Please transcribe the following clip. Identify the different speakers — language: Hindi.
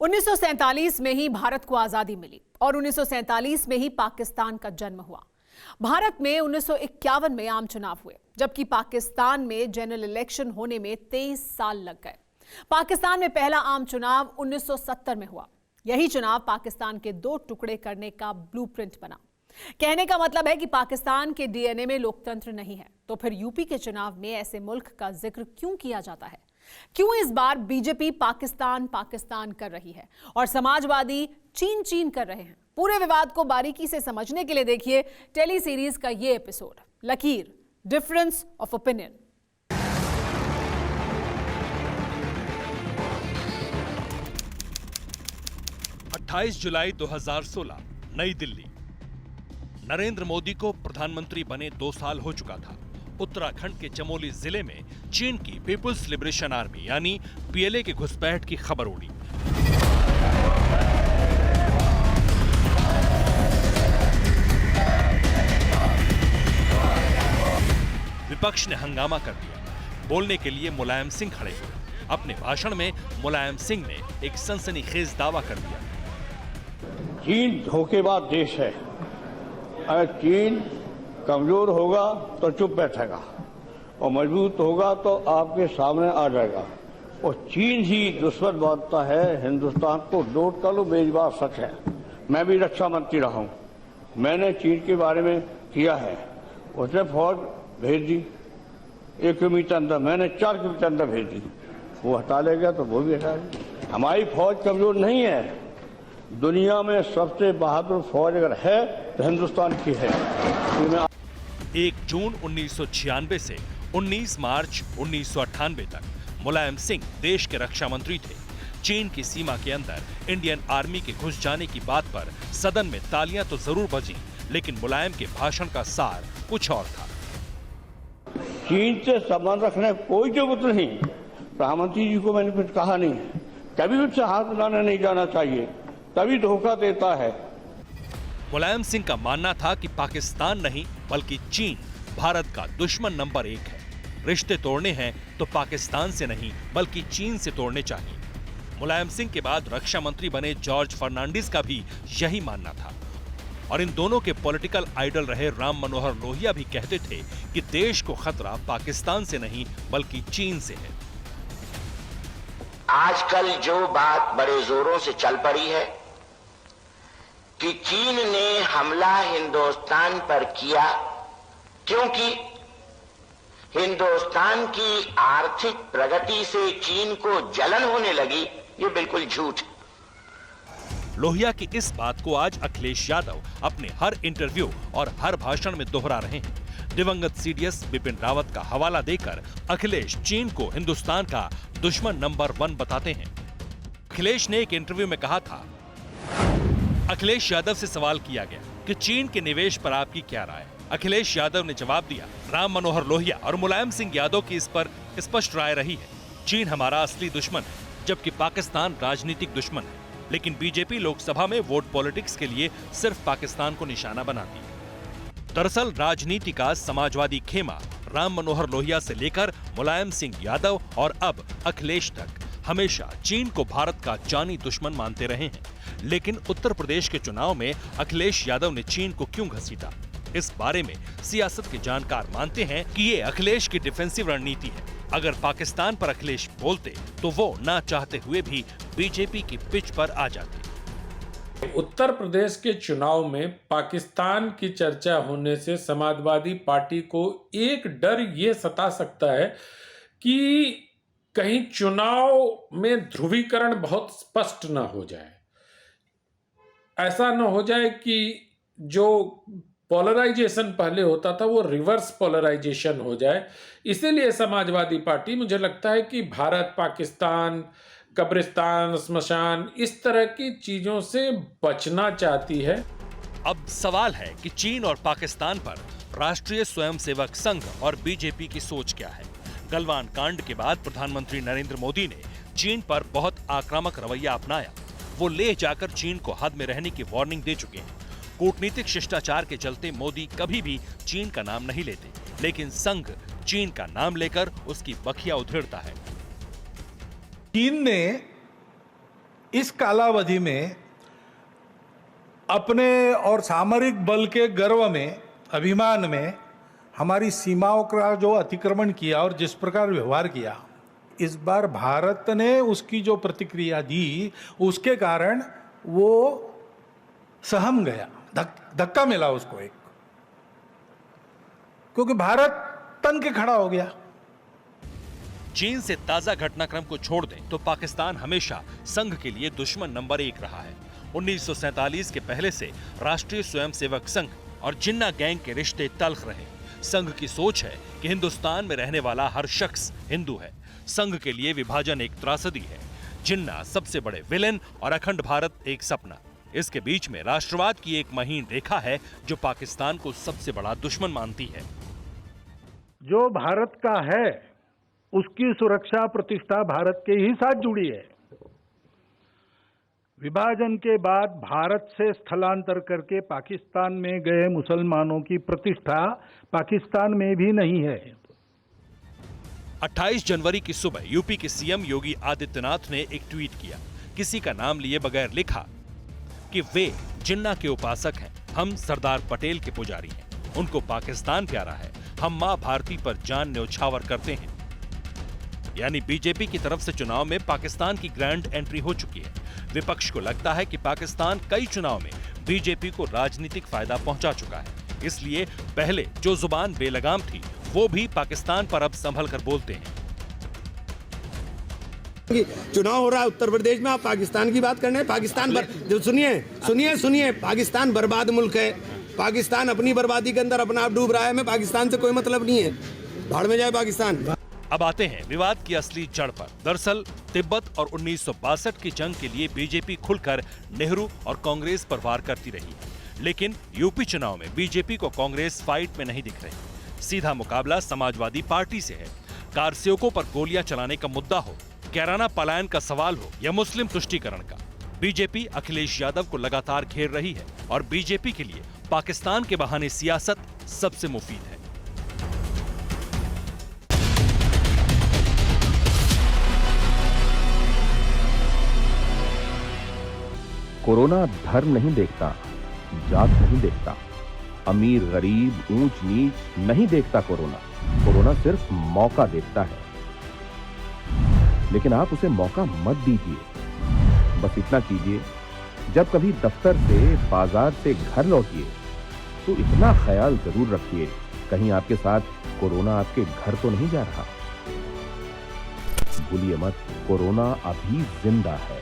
Speaker 1: 1947 में ही भारत को आजादी मिली और 1947 में ही पाकिस्तान का जन्म हुआ। भारत में 1951 में आम चुनाव हुए, जबकि पाकिस्तान में जनरल इलेक्शन होने में 23 साल लग गए। पाकिस्तान में पहला आम चुनाव 1970 में हुआ। यही चुनाव पाकिस्तान के दो टुकड़े करने का ब्लूप्रिंट बना। कहने का मतलब है कि पाकिस्तान के डीएनए में लोकतंत्र नहीं है, तो फिर यूपी के चुनाव में ऐसे मुल्क का जिक्र क्यों किया जाता है? क्यों इस बार बीजेपी पाकिस्तान पाकिस्तान कर रही है और समाजवादी चीन चीन कर रहे हैं? पूरे विवाद को बारीकी से समझने के लिए देखिए टेली सीरीज का ये एपिसोड, लकीर, डिफरेंस ऑफ ओपिनियन।
Speaker 2: जुलाई 2016, नई दिल्ली। नरेंद्र मोदी को प्रधानमंत्री बने 2 साल हो चुका था। उत्तराखंड के चमोली जिले में चीन की पीपुल्स लिबरेशन आर्मी यानी पीएलए की घुसपैठ की खबर उड़ी। विपक्ष ने हंगामा कर दिया। बोलने के लिए मुलायम सिंह खड़े हुए। अपने भाषण में मुलायम सिंह ने एक सनसनीखेज दावा कर दिया।
Speaker 3: चीन धोखेबाज देश है। अगर चीन कमजोर होगा तो चुप बैठेगा और मजबूत होगा तो आपके सामने आ जाएगा। और चीन ही दुश्मन मानता है हिंदुस्तान को। नोट कर लो, बेजबान सच है। मैं भी रक्षा मंत्री रहा हूं। मैंने चीन के बारे में किया है। उसने फौज भेज दी 1 किलोमीटर अंदर, मैंने 4 किलोमीटर अंदर भेज दी। वो हटा लेगा तो वो भी हटा देगा। हमारी फौज कमजोर नहीं है। दुनिया में सबसे बहादुर फौज अगर है तो हिंदुस्तान की है।
Speaker 2: 1 जून 1996 से 19 मार्च 1998 तक मुलायम सिंह देश के रक्षा मंत्री थे। चीन की सीमा के अंदर इंडियन आर्मी के घुस जाने की बात पर सदन में तालियां तो जरूर बजीं, लेकिन मुलायम के भाषण का सार कुछ और था।
Speaker 3: चीन से संबंध रखने की कोई जरूरत नहीं। प्रधानमंत्री जी को मैंने कुछ कहा नहीं। कभी उससे हाथ मिलाने नहीं जाना चाहिए, तभी धोखा देता है।
Speaker 2: मुलायम सिंह का मानना था कि पाकिस्तान नहीं बल्कि चीन भारत का दुश्मन नंबर 1 है। रिश्ते तोड़ने हैं तो पाकिस्तान से नहीं बल्कि चीन से तोड़ने चाहिए। मुलायम सिंह के बाद रक्षा मंत्री बने जॉर्ज फर्नांडिस का भी यही मानना था। और इन दोनों के पॉलिटिकल आइडल रहे राम मनोहर लोहिया भी कहते थे कि देश को खतरा पाकिस्तान से नहीं बल्कि चीन से है।
Speaker 4: आजकल जो बात बड़े जोरों से चल पड़ी है कि चीन ने हमला हिंदुस्तान पर किया क्योंकि हिंदुस्तान की आर्थिक प्रगति से चीन को जलन होने लगी, ये बिल्कुल झूठ।
Speaker 2: लोहिया की इस बात को आज अखिलेश यादव अपने हर इंटरव्यू और हर भाषण में दोहरा रहे हैं। दिवंगत सीडीएस बिपिन रावत का हवाला देकर अखिलेश चीन को हिंदुस्तान का दुश्मन नंबर 1 बताते हैं। अखिलेश ने एक इंटरव्यू में कहा था, अखिलेश यादव से सवाल किया गया कि चीन के निवेश पर आपकी क्या राय है। अखिलेश यादव ने जवाब दिया, राम मनोहर लोहिया और मुलायम सिंह यादव की इस पर स्पष्ट राय रही है। चीन हमारा असली दुश्मन है, जबकि पाकिस्तान राजनीतिक दुश्मन है। लेकिन बीजेपी लोकसभा में वोट पॉलिटिक्स के लिए सिर्फ पाकिस्तान को निशाना बनाती है। दरअसल राजनीति का समाजवादी खेमा राम मनोहर लोहिया से लेकर मुलायम सिंह यादव और अब अखिलेश तक हमेशा चीन को भारत का जानी दुश्मन मानते रहे हैं। लेकिन उत्तर प्रदेश के चुनाव में अखिलेश यादव ने चीन को क्यों घसीटा? इस बारे में सियासत के जानकार मानते हैं कि ये अखिलेश की डिफेंसिव रणनीति है। अगर पाकिस्तान पर अखिलेश बोलते तो वो ना चाहते हुए भी बीजेपी की पिच पर आ जाते।
Speaker 5: उत्तर प्रदेश के चुनाव में पाकिस्तान की चर्चा होने से समाजवादी पार्टी को एक डर ये सता सकता है कि कहीं चुनाव में ध्रुवीकरण बहुत स्पष्ट न हो जाए। ऐसा न हो जाए कि जो पोलराइजेशन पहले होता था वो रिवर्स पोलराइजेशन हो जाए। इसीलिए समाजवादी पार्टी, मुझे लगता है कि भारत पाकिस्तान, कब्रिस्तान, स्मशान, इस तरह की चीजों से बचना चाहती है।
Speaker 2: अब सवाल है कि चीन और पाकिस्तान पर राष्ट्रीय स्वयंसेवक संघ और बीजेपी की सोच क्या है। गलवान कांड के बाद प्रधानमंत्री नरेंद्र मोदी ने चीन पर बहुत आक्रामक रवैया अपनाया। वो लेह जाकर चीन को हद में रहने की वार्निंग दे चुके हैं। कूटनीतिक शिष्टाचार के चलते मोदी कभी भी चीन का नाम नहीं लेते, लेकिन संघ चीन का नाम लेकर उसकी बखिया उधेड़ता है।
Speaker 6: चीन ने इस कालावधि में अपने और सामरिक बल के गर्व में, अभिमान में हमारी सीमाओं का जो अतिक्रमण किया और जिस प्रकार व्यवहार किया, इस बार भारत ने उसकी जो प्रतिक्रिया दी, उसके कारण वो सहम गया, धक्का मिला उसको एक, क्योंकि भारत तन के खड़ा हो गया।
Speaker 2: चीन से ताजा घटनाक्रम को छोड़ दें तो पाकिस्तान हमेशा संघ के लिए दुश्मन नंबर 1 रहा है। 1947 के पहले से राष्ट्रीय स्वयंसेवक संघ और जिन्ना गैंग के रिश्ते तल्ख रहे। संघ की सोच है कि हिंदुस्तान में रहने वाला हर शख्स हिंदू है। संघ के लिए विभाजन एक त्रासदी है, जिन्ना सबसे बड़े विलेन और अखंड भारत एक सपना। इसके बीच में राष्ट्रवाद की एक महीन रेखा है जो पाकिस्तान को सबसे बड़ा दुश्मन मानती है।
Speaker 6: जो भारत का है उसकी सुरक्षा प्रतिष्ठा भारत के ही साथ जुड़ी है। विभाजन के बाद भारत से स्थलांतर करके पाकिस्तान में गए मुसलमानों की प्रतिष्ठा पाकिस्तान में भी नहीं है।
Speaker 2: 28 जनवरी की सुबह यूपी के सीएम योगी आदित्यनाथ ने एक ट्वीट किया, किसी का नाम लिए बगैर लिखा कि वे जिन्ना के उपासक हैं, हम सरदार पटेल के पुजारी हैं, उनको पाकिस्तान प्यारा है, हम मां भारती पर जान न्यौछावर करते हैं। यानी बीजेपी की तरफ से चुनाव में पाकिस्तान की ग्रैंड एंट्री हो चुकी है। विपक्ष को लगता है कि पाकिस्तान कई चुनाव में बीजेपी को राजनीतिक फायदा पहुंचा चुका है, इसलिए पहले जो जुबान बेलगाम थी वो भी पाकिस्तान पर अब संभल कर बोलते हैं।
Speaker 7: चुनाव हो रहा है उत्तर प्रदेश में, आप पाकिस्तान की बात करने, पाकिस्तान सुनिए पाकिस्तान बर्बाद मुल्क है। पाकिस्तान अपनी बर्बादी के अंदर अपना आप डूब रहा है। हमें पाकिस्तान से कोई मतलब नहीं है, भाड़ में जाए पाकिस्तान।
Speaker 2: अब आते हैं विवाद की असली जड़ पर। दरअसल तिब्बत और 1962 की जंग के लिए बीजेपी खुलकर नेहरू और कांग्रेस पर वार करती रही, लेकिन यूपी चुनाव में बीजेपी को कांग्रेस फाइट में नहीं दिख रही। सीधा मुकाबला समाजवादी पार्टी से है। कारसेवकों पर गोलियां चलाने का मुद्दा हो, कैराना पलायन का सवाल हो या मुस्लिम तुष्टीकरण का, बीजेपी अखिलेश यादव को लगातार घेर रही है और बीजेपी के लिए पाकिस्तान के बहाने सियासत सबसे मुफीद है।
Speaker 8: कोरोना धर्म नहीं देखता, जात नहीं देखता, अमीर गरीब ऊंच नीच नहीं देखता। कोरोना सिर्फ मौका देखता है, लेकिन आप उसे मौका मत दीजिए। बस इतना कीजिए, जब कभी दफ्तर से बाजार से घर लौटिए तो इतना ख्याल जरूर रखिए कहीं आपके साथ कोरोना आपके घर तो नहीं जा रहा। भूलिए मत, कोरोना अभी जिंदा है।